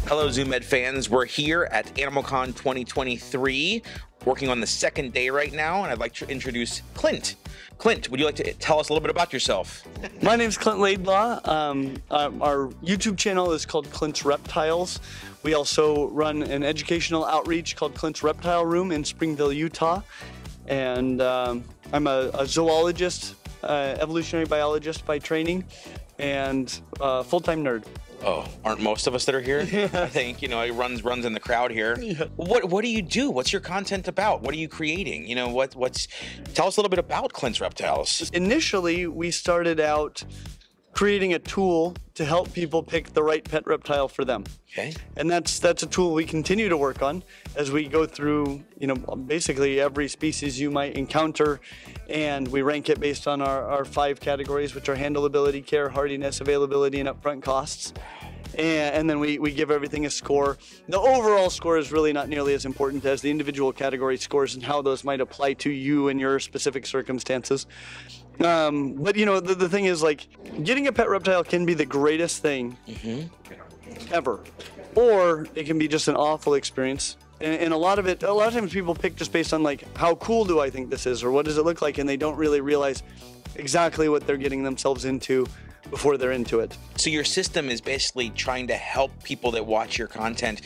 Hello, Zoo Med fans. We're here at AnimalCon 2023, working on the second day right now, and I'd like to introduce Clint. Clint, would you like to tell us a little bit about yourself? My name's Clint Laidlaw. Our YouTube channel is called Clints Reptiles. We also run an educational outreach called Clints Reptile Room in Springville, Utah. And I'm a zoologist, evolutionary biologist by training, and full-time nerd. Oh, aren't most of us that are here? Yeah. I think, you know, it runs in the crowd here. Yeah. What do you do? What's your content about? What are you creating? You know, tell us a little bit about Clints Reptiles. Initially, we started out creating a tool to help people pick the right pet reptile for them. Okay. And that's a tool we continue to work on as we go through, you know, basically every species you might encounter, and we rank it based on our 5 categories, which are handleability, care, hardiness, availability, and upfront costs. And then we give everything a score. The overall score is really not nearly as important as the individual category scores and how those might apply to you and your specific circumstances. But you know, the thing is, like, getting a pet reptile can be the greatest thing ever, or it can be just an awful experience. And a lot of times people pick just based on, like, how cool do I think this is, or what does it look like, and they don't really realize exactly what they're getting themselves into before they're into it. So your system is basically trying to help people that watch your content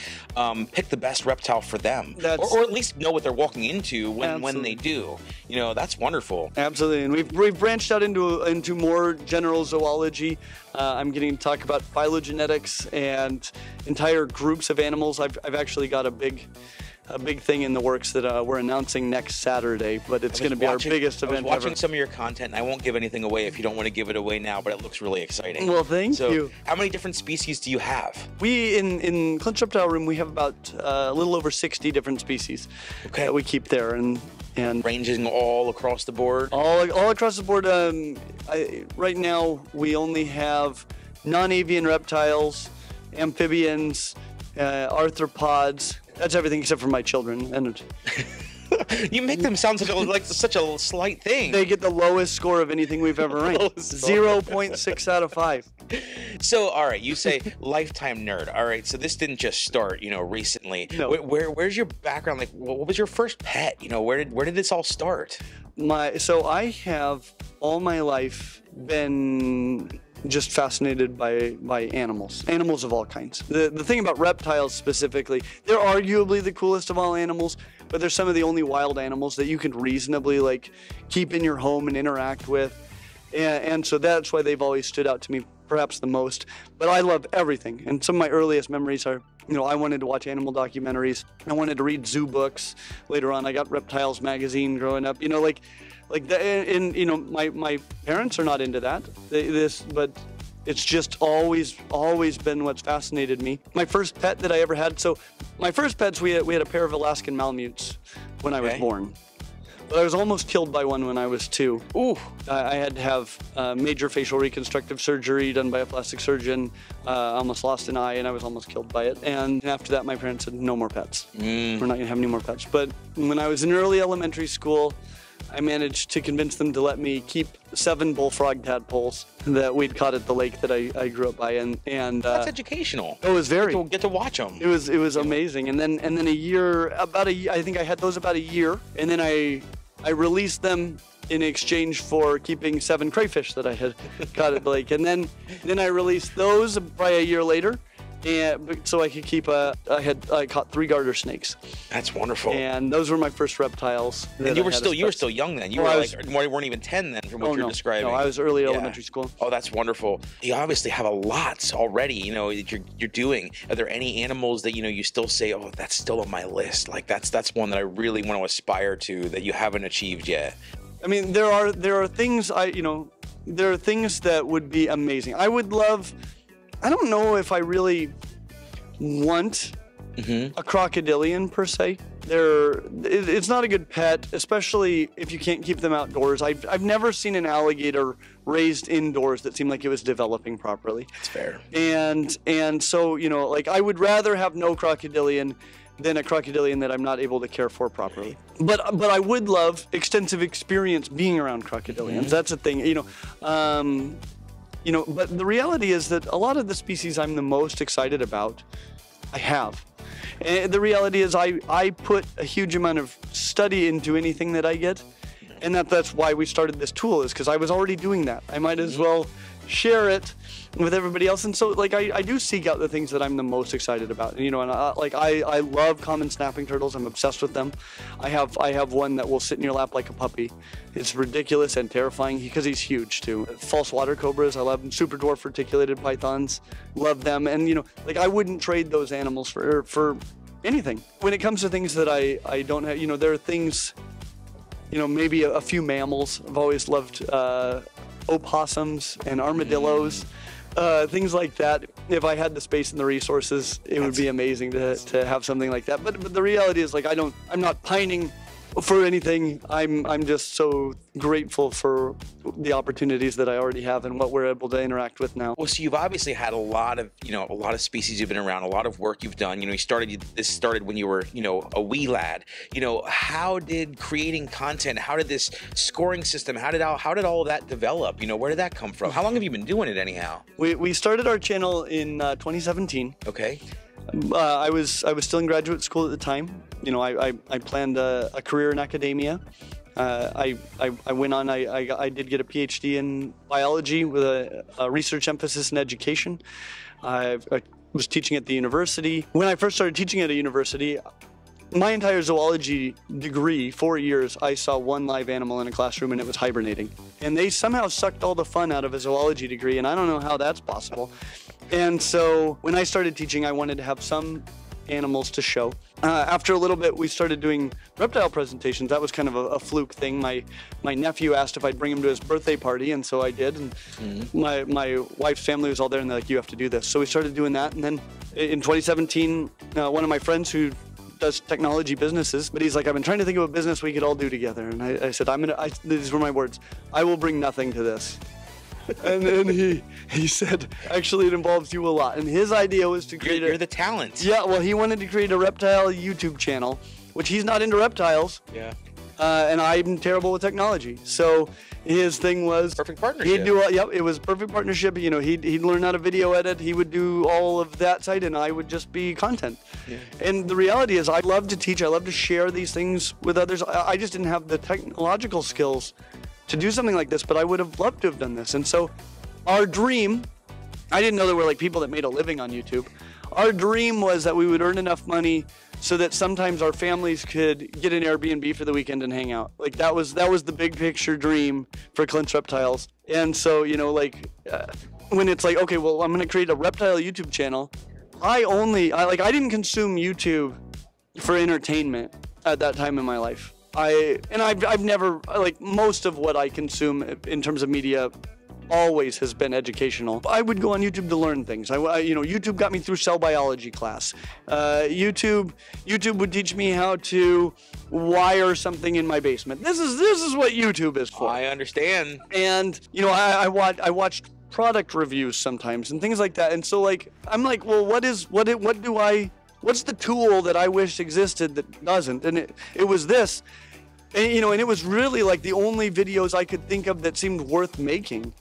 pick the best reptile for them, or at least know what they're walking into when they do. You know, that's wonderful. Absolutely, and we've branched out into more general zoology. I'm getting to talk about phylogenetics and entire groups of animals. I've actually got a big thing in the works that we're announcing next Saturday, but it's going to be our biggest event ever. I was watching some of your content, and I won't give anything away if you don't want to give it away now, but it looks really exciting. Well, thank you. How many different species do you have? We, in Clints Reptile Room, we have about a little over 60 different species that we keep there. And ranging all across the board? All across the board. Right now, we only have non-avian reptiles, amphibians, arthropods. That's everything except for my children. And you make them sound like such a slight thing. They get the lowest score of anything we've ever ranked. 0.6 out of 5. So, all right, you say lifetime nerd. All right, so this didn't just start, you know, recently. No. Where's your background? Like, what was your first pet? You know, where did this all start? So I have all my life been just fascinated by animals of all kinds. The thing about reptiles specifically, they're arguably the coolest of all animals, but they're some of the only wild animals that you can reasonably, like, keep in your home and interact with. And so that's why they've always stood out to me perhaps the most. But I love everything. And some of my earliest memories are, you know, I wanted to watch animal documentaries. I wanted to read zoo books. Later on, I got Reptiles magazine growing up. You know, like that. And you know, my parents are not into that. But it's just always been what's fascinated me. My first pet that I ever had. So my first pets, we had a pair of Alaskan Malamutes when I was born. But I was almost killed by one when I was 2. Ooh. I had to have major facial reconstructive surgery done by a plastic surgeon. I almost lost an eye, and I was almost killed by it. And after that, my parents said, no more pets. We're not going to have any more pets. But when I was in early elementary school, I managed to convince them to let me keep 7 bullfrog tadpoles that we'd caught at the lake that I grew up by, and that's educational. It was very. Get to watch them. It was amazing, and then I think I had those about a year, and then I released them in exchange for keeping 7 crayfish that I had caught at the lake, and then I released those probably a year later. And so I could keep I caught 3 garter snakes. That's wonderful. And those were my first reptiles. And you were still young then. You weren't even 10 then, from what you're describing. No, I was early elementary school. Oh, that's wonderful. You obviously have a lot already, you know, that you're doing. Are there any animals that, you know, you still say, oh, that's still on my list? Like that's one that I really want to aspire to that you haven't achieved yet. I mean, there are things there are things that would be amazing. I would love. I don't know if I really want a crocodilian per se. It's not a good pet, especially if you can't keep them outdoors. I've never seen an alligator raised indoors that seemed like it was developing properly. That's fair. And so, you know, like, I would rather have no crocodilian than a crocodilian that I'm not able to care for properly. But I would love extensive experience being around crocodilians. That's a thing, but the reality is that a lot of the species I'm the most excited about, I have. And the reality is I put a huge amount of study into anything that I get, and that's why we started this tool, is because I was already doing that. I might as well share it with everybody else. And so like I do seek out the things that I'm the most excited about. And I love common snapping turtles. I'm obsessed with them. I have one that will sit in your lap like a puppy. It's ridiculous and terrifying because he's huge too. False water cobras, I love them. Super dwarf reticulated pythons, love them. And I wouldn't trade those animals for anything. When it comes to things that I don't have, there are things, maybe a few mammals. I've always loved opossums and armadillos, things like that. If I had the space and the resources, it would be amazing to have something like that. But the reality is, I'm not pining for anything. I'm just so grateful for the opportunities that I already have and what we're able to interact with now. Well, so you've obviously had a lot of species you've been around, a lot of work you've done. This started when you were, a wee lad. How did creating content, how did this scoring system, how did all of that develop? Where did that come from? How long have you been doing it anyhow? We started our channel in 2017. Okay. I was still in graduate school at the time. I planned a career in academia. I went on. I did get a PhD in biology with a research emphasis in education. I was teaching at the university. When I first started teaching at a university, my entire zoology degree, 4 years, I saw one live animal in a classroom and it was hibernating. And they somehow sucked all the fun out of a zoology degree, and I don't know how that's possible. And so when I started teaching, I wanted to have some animals to show. After a little bit, we started doing reptile presentations. That was kind of a fluke thing. My nephew asked if I'd bring him to his birthday party, and so I did. And my wife's family was all there, and they're like, "You have to do this." So we started doing that. And then in 2017, one of my friends who does technology businesses, but he's like, "I've been trying to think of a business we could all do together." And I said, these were my words, "I will bring nothing to this." And then he said, "Actually, it involves you a lot." And his idea was to create You're the talent. Yeah, well, he wanted to create a reptile YouTube channel, which he's not into reptiles. Yeah. And I'm terrible with technology. So his thing was perfect partnership. It was perfect partnership. He'd learn how to video edit. He would do all of that side, and I would just be content. Yeah. And the reality is, I love to teach. I love to share these things with others. I just didn't have the technological skills to do something like this, but I would have loved to have done this. And so our dream, I didn't know there were people that made a living on YouTube. Our dream was that we would earn enough money so that sometimes our families could get an Airbnb for the weekend and hang out. That was the big picture dream for Clints Reptiles. And so, when it's like, okay, well, I'm gonna create a reptile YouTube channel, I didn't consume YouTube for entertainment at that time in my life. I've never, most of what I consume in terms of media always has been educational. I would go on YouTube to learn things. YouTube got me through cell biology class. YouTube would teach me how to wire something in my basement. This is what YouTube is for. I understand. And I watched product reviews sometimes and things like that. And so I'm like, well, what's the tool that I wish existed that doesn't? And it was this. And, and it was really the only videos I could think of that seemed worth making.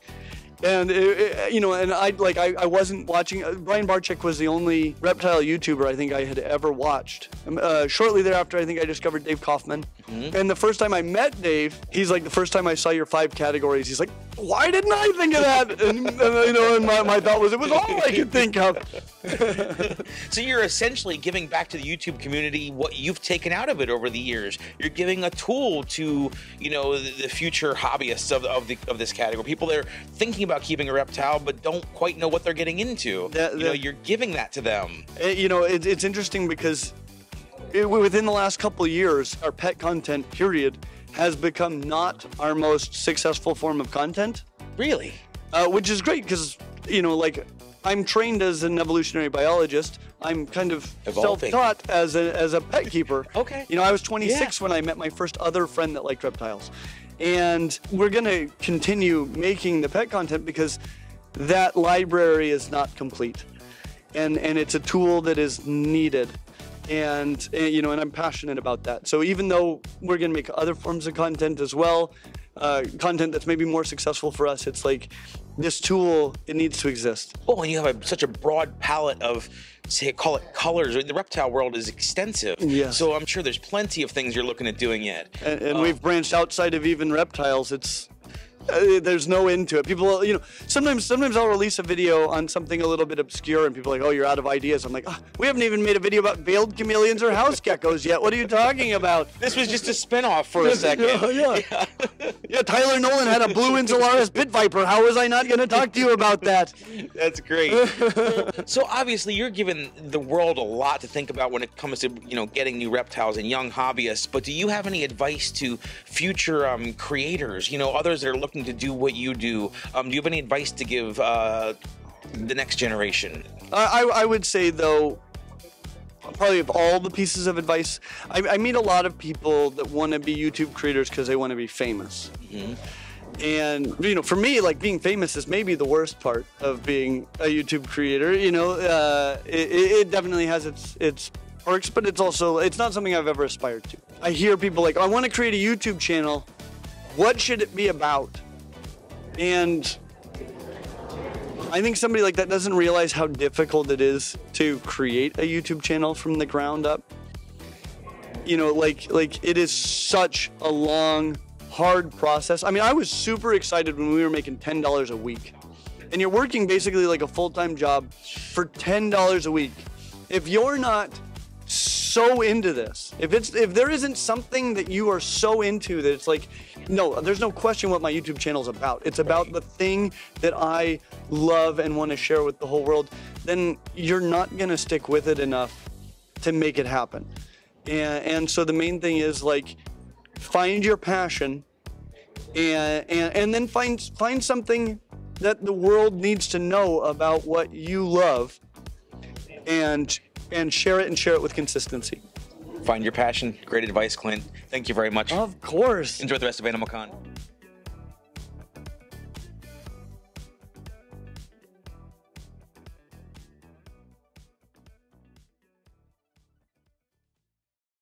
And I wasn't watching. Brian Barczyk was the only reptile YouTuber I think I had ever watched. Shortly thereafter, I think I discovered Dave Kaufman. And the first time I met Dave, he's like, "The first time I saw your 5 categories," he's like, "Why didn't I think of that?" And my thought was, it was all I could think of. So you're essentially giving back to the YouTube community what you've taken out of it over the years. You're giving a tool to the future hobbyists of this category, people that are thinking about keeping a reptile but don't quite know what they're getting into. You're giving that to them. It's interesting because within the last couple of years, our pet content period has become not our most successful form of content. Really? Which is great because I'm trained as an evolutionary biologist. I'm kind of self-taught as a pet keeper. Okay. I was 26 when I met my first other friend that liked reptiles. And we're going to continue making the pet content because that library is not complete. And it's a tool that is needed. And you know, and I'm passionate about that. So even though we're gonna make other forms of content as well, content that's maybe more successful for us, it's like this tool, it needs to exist. Well, and you have such a broad palette of, say, call it colors. The reptile world is extensive. Yes. So I'm sure there's plenty of things you're looking at doing yet. And we've branched outside of even reptiles. It's there's no end to it. People, you know, sometimes I'll release a video on something a little bit obscure, and people are like, "Oh, you're out of ideas." I'm like, "Oh, we haven't even made a video about veiled chameleons or house geckos yet. What are you talking about?" This was just a spin-off for a second. Yeah, Tyler Nolan had a blue Insularis pit viper. How was I not going to talk to you about that? That's great. So obviously you're giving the world a lot to think about when it comes to, you know, getting new reptiles and young hobbyists, but do you have any advice to future creators, you know, others that are looking to do what you do? Do you have any advice to give the next generation? I would say, though, probably of all the pieces of advice, I meet a lot of people that want to be YouTube creators because they want to be famous. Mm-hmm. And, you know, for me, like, being famous is maybe the worst part of being a YouTube creator. You know, it definitely has its perks, but it's not something I've ever aspired to. I hear people like, I want to create a YouTube channel. What should it be about? And I think somebody like that doesn't realize how difficult it is to create a YouTube channel from the ground up. You know, like it is such a long, hard process. I mean, I was super excited when we were making $10 a week. And you're working basically like a full-time job for $10 a week. If you're not so into this, if there isn't something that you are so into that it's like, no, there's no question what my YouTube channel is about. It's about the thing that I love and want to share with the whole world, then you're not going to stick with it enough to make it happen. And so the main thing is, like, find your passion and then find something that the world needs to know about what you love and share it with consistency. Find your passion. Great advice, Clint. Thank you very much. Of course. Enjoy the rest of AnimalCon.